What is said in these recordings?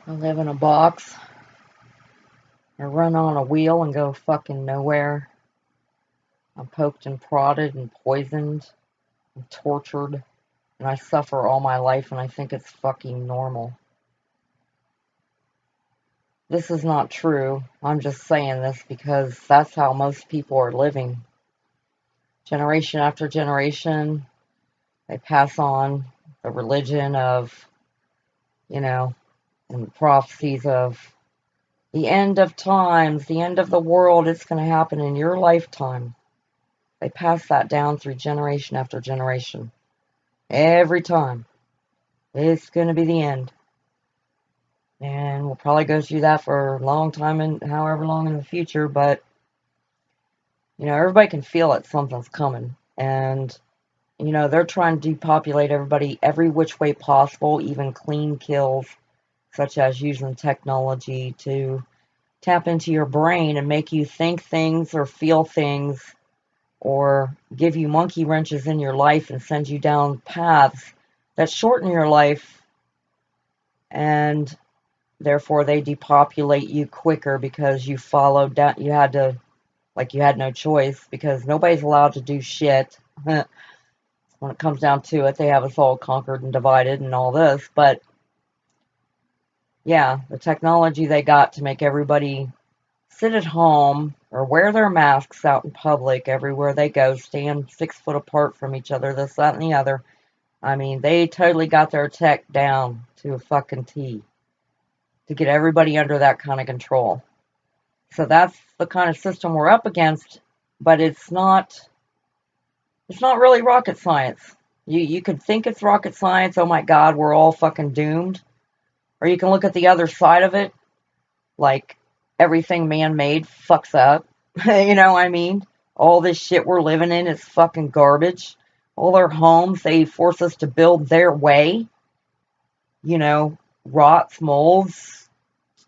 I live in a box. I run on a wheel and go fucking nowhere. I'm poked and prodded and poisoned and tortured, and I suffer all my life, and I think it's fucking normal. This is not true. I'm just saying this because that's how most people are living. Generation after generation, they pass on the religion of, you know, and prophecies of the end of times, the end of the world. It's going to happen in your lifetime. They pass that down through generation after generation. Every time. It's going to be the end. And we'll probably go through that for a long time and however long in the future, but everybody can feel it, something's coming. And they're trying to depopulate everybody every which way possible, even clean kills, such as using technology to tap into your brain and make you think things or feel things, or give you monkey wrenches in your life and send you down paths that shorten your life, and therefore they depopulate you quicker because you followed down. You had no choice, because nobody's allowed to do shit. When it comes down to it, they have us all conquered and divided and all this. But yeah, the technology they got to make everybody sit at home or wear their masks out in public everywhere they go, stand 6 foot apart from each other, this, that, and the other. I mean, they totally got their tech down to a fucking T to get everybody under that kind of control. So that's the kind of system we're up against, but it's not really rocket science. You could think it's rocket science, oh my god, we're all fucking doomed. Or you can look at the other side of it, like everything man-made fucks up. I mean? All this shit we're living in is fucking garbage. All our homes, they force us to build their way. Rots, molds,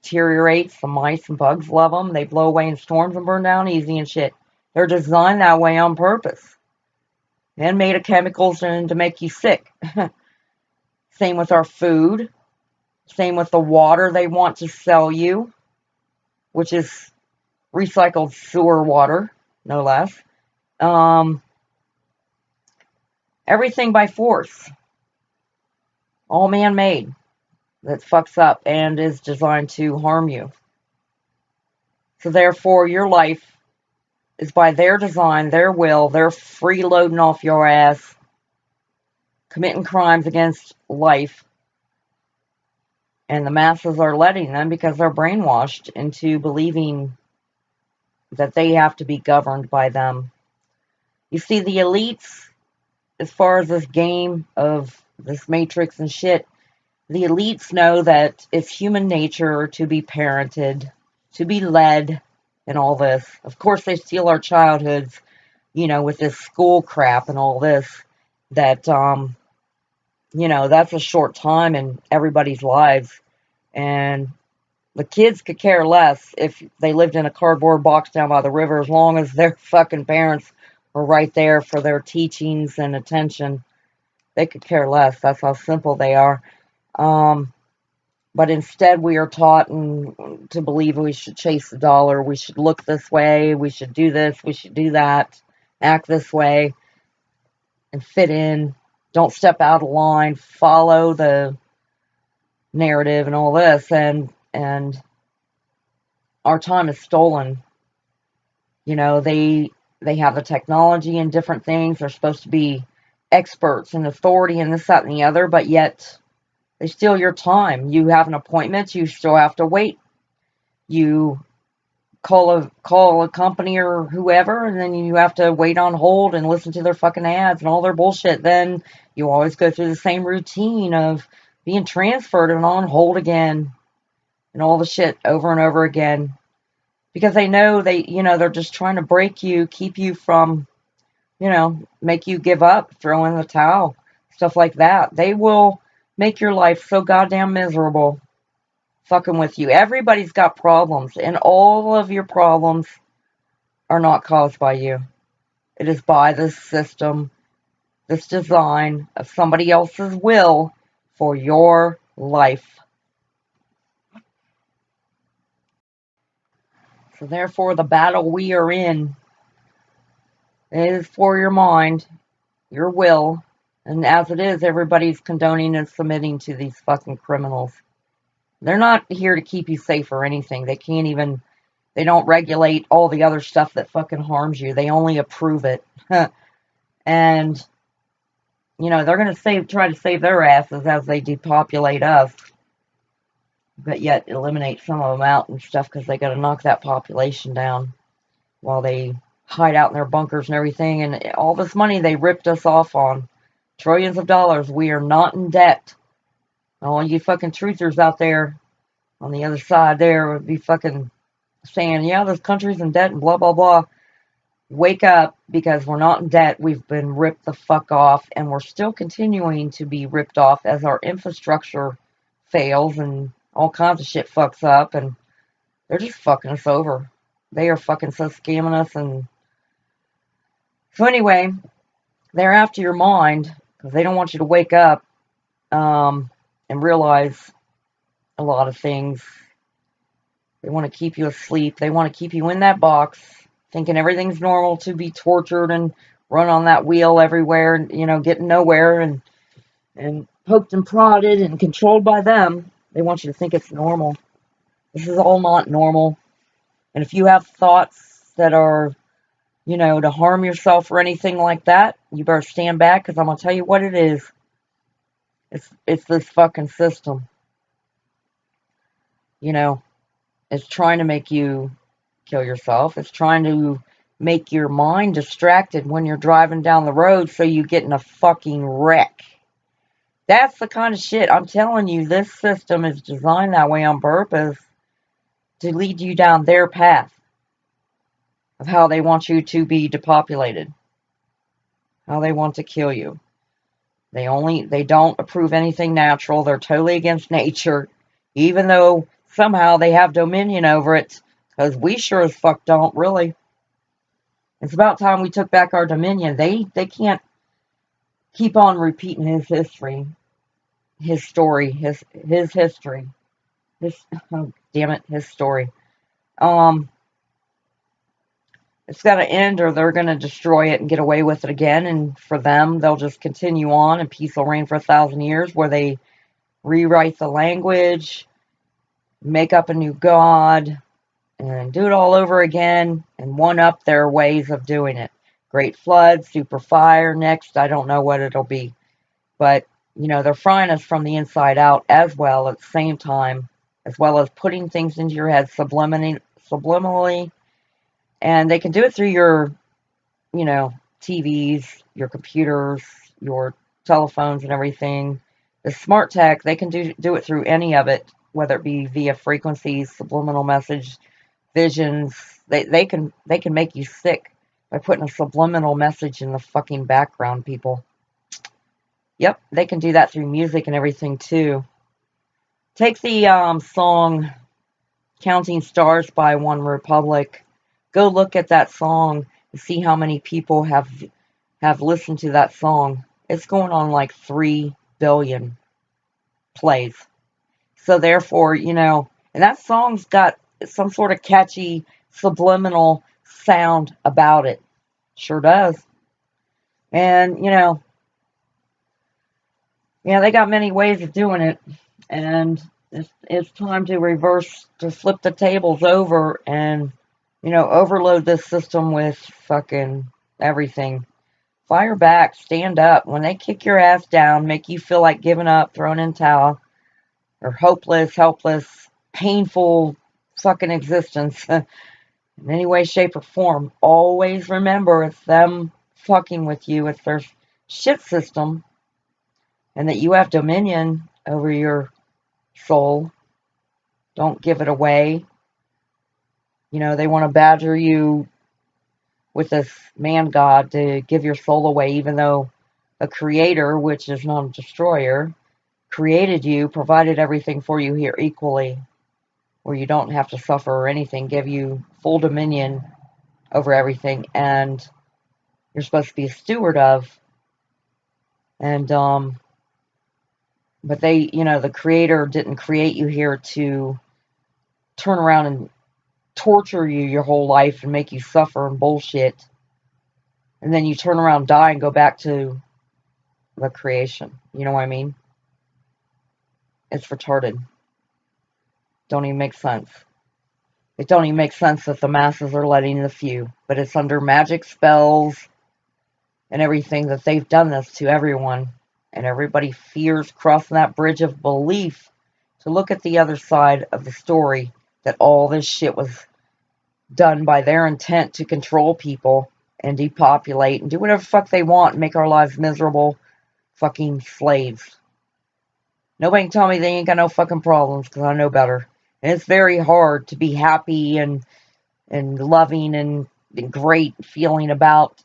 deteriorates. The mice and bugs love them. They blow away in storms and burn down easy and shit. They're designed that way on purpose. And made of chemicals and to make you sick. Same with our food. Same with the water they want to sell you, which is recycled sewer water, no less. Everything by force. All man-made. That fucks up and is designed to harm you. So therefore, your life is by their design, their will. They're freeloading off your ass, committing crimes against life, and the masses are letting them because they're brainwashed into believing that they have to be governed by them. You see, the elites, as far as this game of this matrix and shit, the elites know that it's human nature to be parented, to be led, and all this. Of course, they steal our childhoods, with this school crap and all this. That's a short time in everybody's lives. And the kids could care less if they lived in a cardboard box down by the river, as long as their fucking parents were right there for their teachings and attention. They could care less. That's how simple they are. But instead, we are taught to believe we should chase the dollar. We should look this way. We should do this. We should do that. Act this way and fit in. Don't step out of line. Follow the narrative and all this. And our time is stolen. They have the technology and different things. They're supposed to be experts and authority and this, that, and the other, but yet they steal your time. You have an appointment, you still have to wait. You call a company or whoever, and then you have to wait on hold and listen to their fucking ads and all their bullshit. Then you always go through the same routine of being transferred and on hold again and all the shit over and over again. Because they know they're just trying to break you, keep you from, make you give up, throw in the towel, stuff like that. They will make your life so goddamn miserable fucking with you. Everybody's got problems, and all of your problems are not caused by you. It is by this system, this design of somebody else's will for your life. So therefore, the battle we are in is for your mind, your will, and as it is, everybody's condoning and submitting to these fucking criminals. They're not here to keep you safe or anything. They can't even, they don't regulate all the other stuff that fucking harms you. They only approve it. And, you know, they're going to try to save their asses as they depopulate us, but yet eliminate some of them out and stuff because they got to knock that population down while they hide out in their bunkers and everything. And all this money they ripped us off on, trillions of dollars. We are not in debt. All you fucking truthers out there on the other side there would be fucking saying, yeah, this country's in debt and blah, blah, blah. Wake up, because we're not in debt. We've been ripped the fuck off, and we're still continuing to be ripped off as our infrastructure fails and all kinds of shit fucks up, and they're just fucking us over. They are fucking so scamming us. And so anyway, they're after your mind because they don't want you to wake up and realize a lot of things. They want to keep you asleep. They want to keep you in that box, thinking everything's normal, to be tortured and run on that wheel everywhere, and, you know, getting nowhere, and poked and prodded and controlled by them. They want you to think it's normal. This is all not normal. And if you have thoughts that are, you know, to harm yourself or anything like that, you better stand back, because I'm going to tell you what it is. It's this fucking system. You know, it's trying to make you kill yourself. It's trying to make your mind distracted when you're driving down the road so you get in a fucking wreck. That's the kind of shit, I'm telling you, this system is designed that way on purpose to lead you down their path of how they want you to be depopulated, how they want to kill you. They don't approve anything natural. They're totally against nature, even though somehow they have dominion over it, because we sure as fuck don't, really. It's about time we took back our dominion. They can't keep on repeating his history, his story, his history, oh, damn it, his story. It's got to end, or they're going to destroy it and get away with it again. And for them, they'll just continue on, and peace will reign for 1,000 years, where they rewrite the language, make up a new god, and do it all over again, and one up their ways of doing it. Great flood, super fire, next, I don't know what it'll be. But, you know, they're frying us from the inside out as well at the same time, as well as putting things into your head subliminally. And they can do it through your, you know, TVs, your computers, your telephones and everything. The smart tech, they can do it through any of it, whether it be via frequencies, subliminal message, visions. They can make you sick by putting a subliminal message in the fucking background, people. Yep, they can do that through music and everything too. Take the song Counting Stars by One Republic. Go look at that song and see how many people have listened to that song. It's going on like 3 billion plays. So therefore, you know, and that song's got some sort of catchy subliminal sound about it. Sure does. And, you know, yeah, they got many ways of doing it. And it's time to flip the tables over and, you know, overload this system with fucking everything. Fire back, stand up. When they kick your ass down, make you feel like giving up, throwing in towel, or hopeless, helpless, painful fucking existence in any way, shape, or form, always remember it's them fucking with you. It's their shit system, and that you have dominion over your soul. Don't give it away. You know, they want to badger you with this man god to give your soul away, even though a creator, which is not a destroyer, created you, provided everything for you here equally, where you don't have to suffer or anything, give you full dominion over everything, and you're supposed to be a steward of. And but they, you know, the creator didn't create you here to turn around and torture you your whole life and make you suffer and bullshit. And then you turn around, die, and go back to the creation. You know what I mean? It's retarded. Don't even make sense. It don't even make sense that the masses are letting the few. But it's under magic spells and everything that they've done this to everyone. And everybody fears crossing that bridge of belief to look at the other side of the story, that all this shit was done by their intent to control people and depopulate and do whatever the fuck they want and make our lives miserable fucking slaves. Nobody can tell me they ain't got no fucking problems, because I know better. And it's very hard to be happy and loving and great feeling about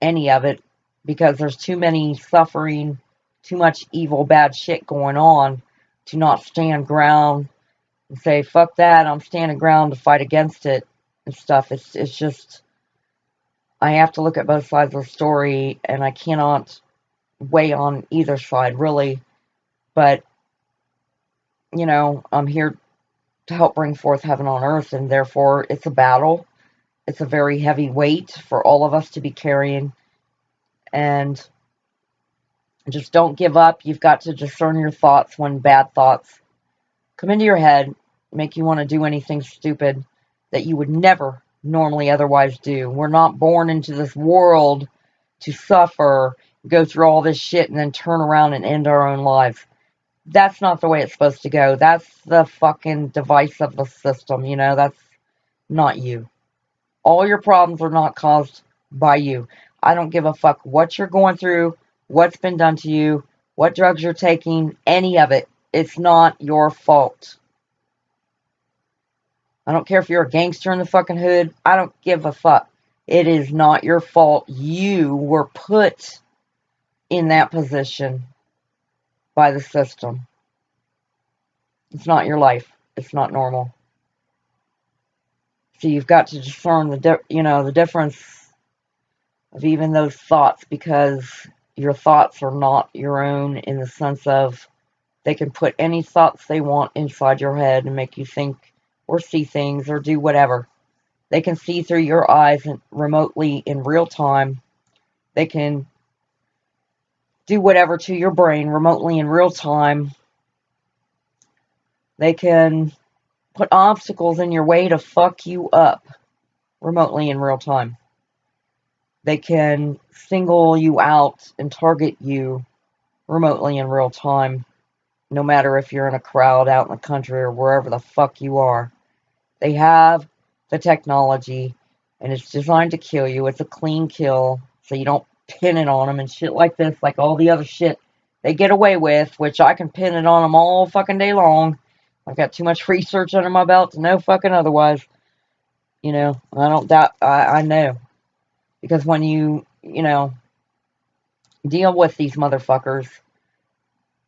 any of it, because there's too many suffering, too much evil, bad shit going on to not stand ground and say, fuck that, I'm standing ground to fight against it and stuff. It's just, I have to look at both sides of the story, and I cannot weigh on either side, really. But, you know, I'm here to help bring forth heaven on earth, and therefore it's a battle. It's a very heavy weight for all of us to be carrying. And just don't give up. You've got to discern your thoughts when bad thoughts come into your head, make you want to do anything stupid that you would never normally otherwise do. We're not born into this world to suffer, go through all this shit, and then turn around and end our own lives. That's not the way it's supposed to go. That's the fucking device of the system, you know? That's not you. All your problems are not caused by you. I don't give a fuck what you're going through, what's been done to you, what drugs you're taking, any of it. It's not your fault. I don't care if you're a gangster in the fucking hood. I don't give a fuck. It is not your fault. You were put in that position by the system. It's not your life. It's not normal. So you've got to discern the difference of even those thoughts, because your thoughts are not your own, in the sense of they can put any thoughts they want inside your head and make you think or see things or do whatever. They can see through your eyes remotely in real time. They can do whatever to your brain remotely in real time. They can put obstacles in your way to fuck you up remotely in real time. They can single you out and target you remotely in real time, no matter if you're in a crowd out in the country or wherever the fuck you are. They have the technology, and it's designed to kill you. It's a clean kill, so you don't pin it on them and shit like this, like all the other shit they get away with, which I can pin it on them all fucking day long. I've got too much research under my belt to know fucking otherwise. You know, I don't doubt, I know. Because when you deal with these motherfuckers,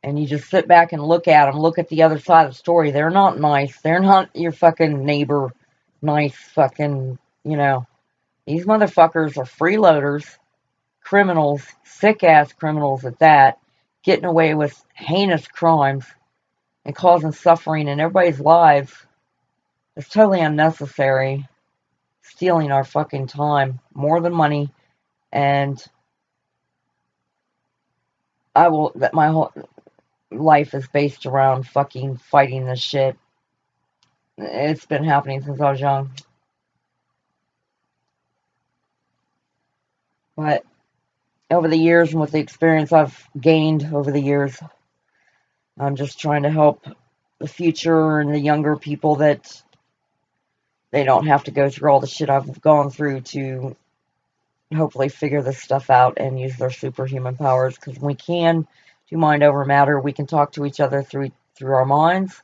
and you just sit back and look at them, look at the other side of the story, they're not nice. They're not your fucking neighbor, nice fucking, These motherfuckers are freeloaders, criminals, sick-ass criminals at that, getting away with heinous crimes and causing suffering in everybody's lives. It's totally unnecessary. Stealing our fucking time more than money. And my whole life is based around fucking fighting this shit. It's been happening since I was young. But over the years, and with the experience I've gained over the years, I'm just trying to help the future and the younger people, that they don't have to go through all the shit I've gone through, to hopefully figure this stuff out and use their superhuman powers. Because we can do mind over matter. We can talk to each other through our minds.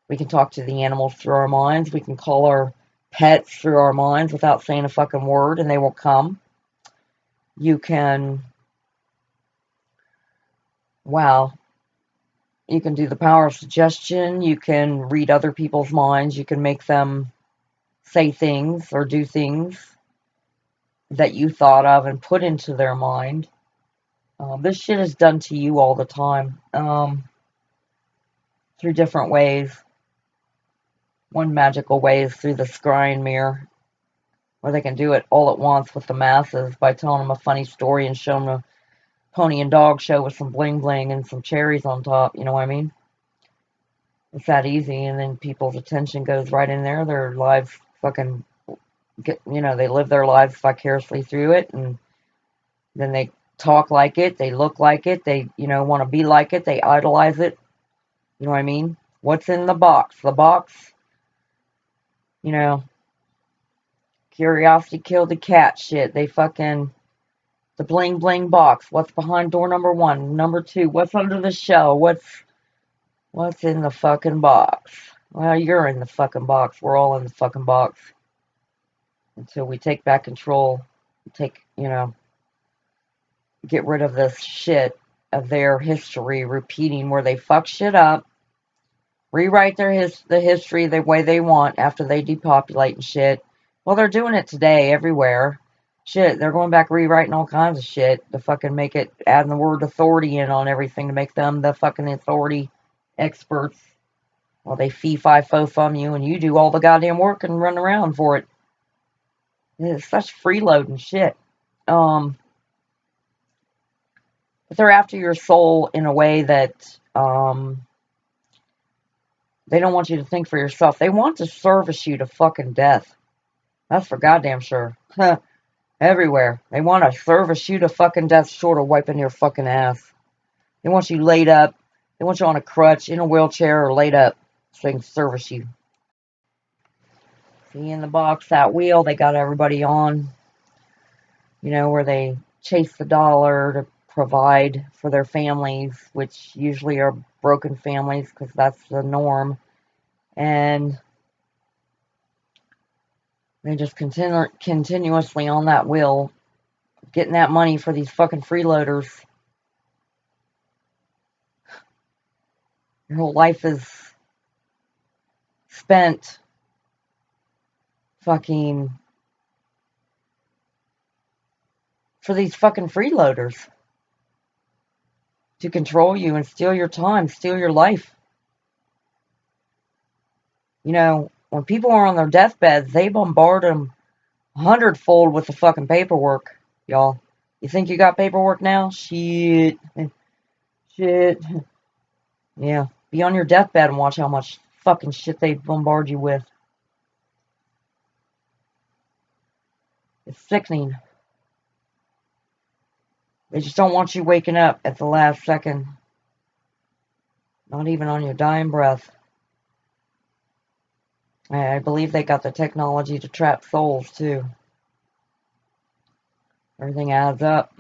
We can talk to the animals through our minds. We can call our pets through our minds without saying a fucking word, and they will come. You can, wow, you can do the power of suggestion. You can read other people's minds. You can make them say things or do things that you thought of and put into their mind. This shit is done to you all the time, through different ways. One magical way is through the scrying mirror, where they can do it all at once with the masses by telling them a funny story and showing them a pony and dog show with some bling bling and some cherries on top. You know what I mean? It's that easy, and then people's attention goes right in there. Their lives fucking get, they live their lives vicariously through it, and then they talk like it, they look like it, they, want to be like it, they idolize it. You know what I mean? What's in the box? The box, you know, curiosity killed the cat shit. They fucking, the bling bling box. What's behind door number 1? Number 2, what's under the shell? What's in the fucking box? Well, you're in the fucking box. We're all in the fucking box. Until we take back control, get rid of this shit of their history repeating where they fuck shit up, rewrite the history the way they want after they depopulate and shit. Well, they're doing it today everywhere. Shit, they're going back rewriting all kinds of shit to fucking make it, adding the word authority in on everything to make them the fucking authority experts. Well, they fee-fi-fo from you and you do all the goddamn work and run around for it. It's such freeloading shit. But they're after your soul in a way that they don't want you to think for yourself. They want to service you to fucking death. That's for goddamn sure. Everywhere. They want to service you to fucking death short of wiping your fucking ass. They want you laid up. They want you on a crutch, in a wheelchair, or laid up so they can service you. See, in the box, that wheel they got everybody on, where they chase the dollar to provide for their families, which usually are broken families because that's the norm. And they just continuously on that wheel, getting that money for these fucking freeloaders. Your whole life is spent fucking for these fucking freeloaders to control you and steal your time, steal your life. When people are on their deathbeds, they bombard them 100-fold with the fucking paperwork, y'all. You think you got paperwork now? Shit. Shit. Yeah. Be on your deathbed and watch how much fucking shit they bombard you with. It's sickening. They just don't want you waking up at the last second. Not even on your dying breath. I believe they got the technology to trap souls, too. Everything adds up.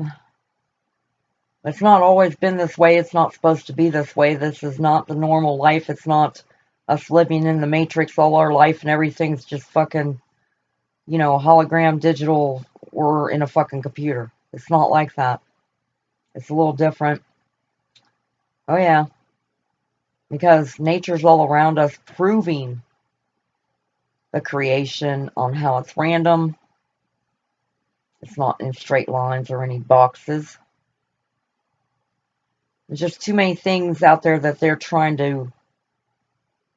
It's not always been this way. It's not supposed to be this way. This is not the normal life. It's not us living in the Matrix all our life and everything's just fucking, hologram, digital, or in a fucking computer. It's not like that. It's a little different. Oh, yeah. Because nature's all around us proving the creation on how it's random. It's not in straight lines or any boxes. There's just too many things out there that they're trying to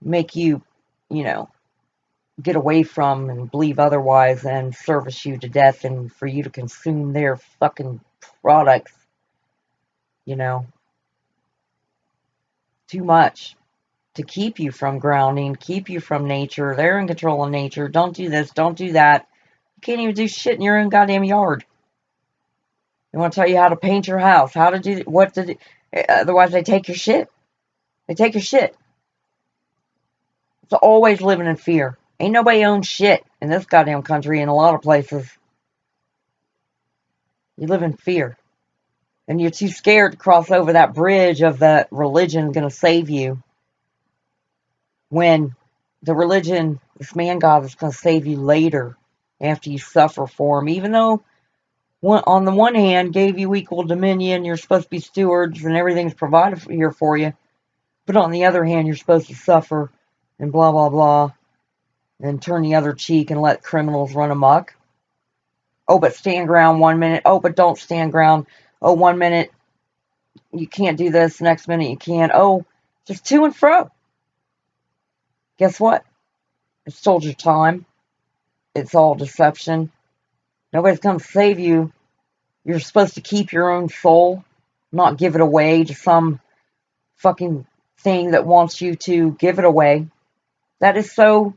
make you, get away from and believe otherwise and service you to death and for you to consume their fucking products. Too much to keep you from grounding, keep you from nature. They're in control of nature. Don't do this, don't do that. You can't even do shit in your own goddamn yard. They want to tell you how to paint your house, how to do what to do. Otherwise, they take your shit. They take your shit. It's always living in fear. Ain't nobody owns shit in this goddamn country in a lot of places. You live in fear. And you're too scared to cross over that bridge of that religion going to save you. When the religion, this man God, is going to save you later after you suffer for him. Even though, on the one hand, gave you equal dominion, you're supposed to be stewards and everything's provided here for you. But on the other hand, you're supposed to suffer and blah, blah, blah. And turn the other cheek and let criminals run amok. Oh, but stand ground 1 minute. Oh, but don't stand ground. Oh, 1 minute you can't do this. Next minute you can. Oh, just to and fro. Guess what? It's told your time. It's all deception. Nobody's come to save you. You're supposed to keep your own soul, not give it away to some fucking thing that wants you to give it away. That is so,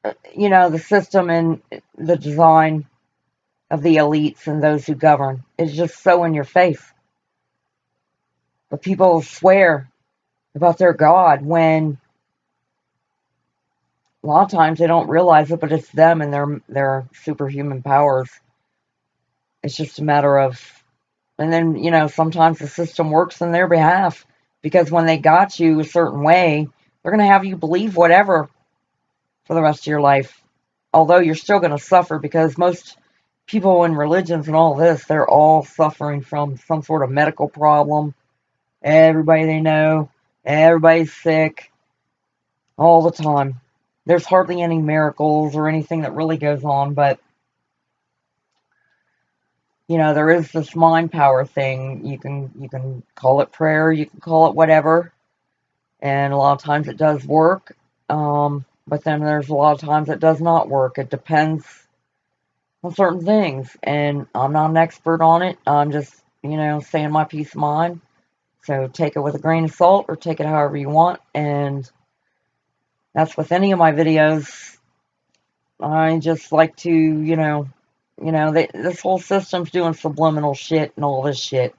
the system and the design of the elites and those who govern is just so in your face. But people swear about their God when a lot of times they don't realize it, but it's them and their superhuman powers. It's just a matter of, and then, sometimes the system works in their behalf because when they got you a certain way, they're going to have you believe whatever for the rest of your life. Although you're still going to suffer because most people in religions and all this, they're all suffering from some sort of medical problem. Everybody they know, everybody's sick all the time. There's hardly any miracles or anything that really goes on, but there is this mind power thing. You can call it prayer, you can call it whatever, and a lot of times it does work. But then there's a lot of times it does not work. It depends on certain things, and I'm not an expert on it. I'm just saying my peace of mind. So take it with a grain of salt, or take it however you want, and that's with any of my videos. I just like to, this whole system's doing subliminal shit and all this shit.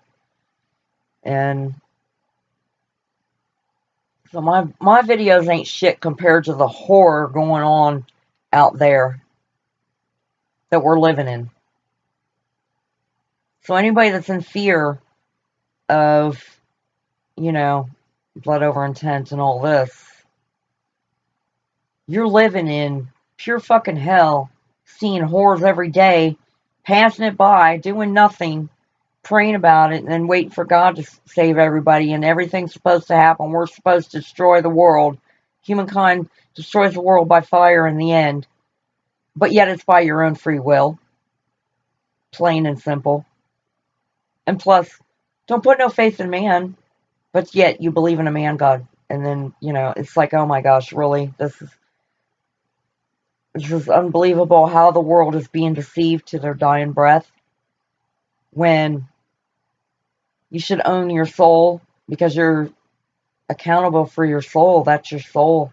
And so my videos ain't shit compared to the horror going on out there that we're living in. So anybody that's in fear of, blood over intent and all this, you're living in pure fucking hell, seeing horrors every day, passing it by, doing nothing, praying about it, and then waiting for God to save everybody, and everything's supposed to happen. We're supposed to destroy the world. Humankind destroys the world by fire in the end. But yet it's by your own free will. Plain and simple. And plus, don't put no faith in man, but yet you believe in a man God. And then, it's like, oh my gosh, really? This is unbelievable how the world is being deceived to their dying breath, when you should own your soul because you're accountable for your soul. That's your soul.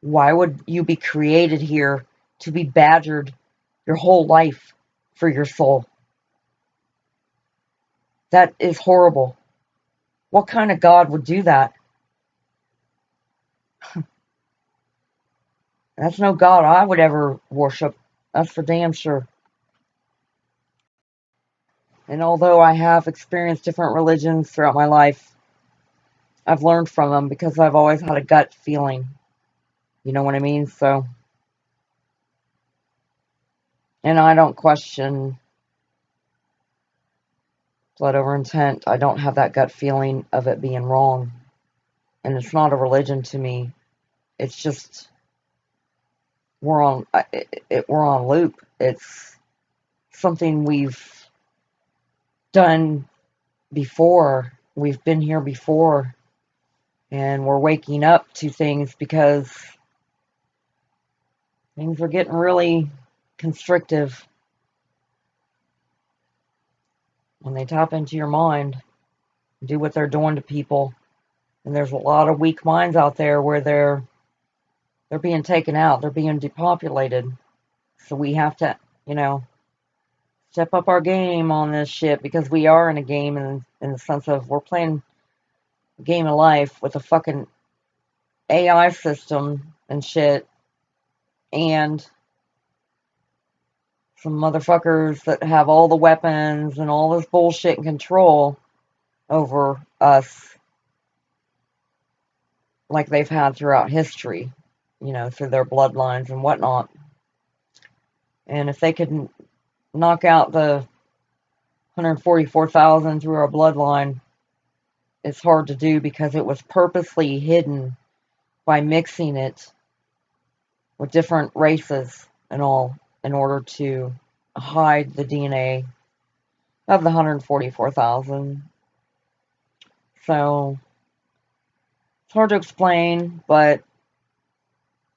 Why would you be created here to be badgered your whole life for your soul? That is horrible. What kind of God would do that? That's no God I would ever worship. That's for damn sure. And although I have experienced different religions throughout my life, I've learned from them because I've always had a gut feeling. You know what I mean? So, and I don't question blood over intent. I don't have that gut feeling of it being wrong. And it's not a religion to me. It's just we're on loop. It's something we've done before. We've been here before, and we're waking up to things because things are getting really constrictive when they tap into your mind, do what they're doing to people. And there's a lot of weak minds out there where they're being taken out, they're being depopulated. So we have to, step up our game on this shit, because we are in a game in the sense of we're playing a game of life with a fucking AI system and shit, and some motherfuckers that have all the weapons and all this bullshit and control over us, like they've had throughout history, through their bloodlines and whatnot. And if they could knock out the 144,000 through our bloodline, it's hard to do because it was purposely hidden by mixing it with different races and all in order to hide the DNA of the 144,000. So it's hard to explain, but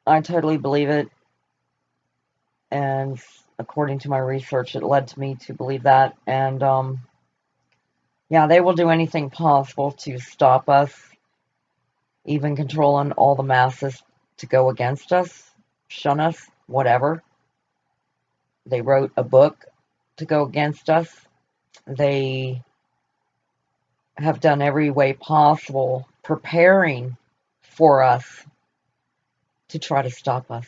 I totally believe it. And according to my research, it led to me to believe that. And yeah, they will do anything possible to stop us, even controlling all the masses to go against us, shun us, whatever. They wrote a book to go against us. They have done every way possible preparing for us to try to stop us.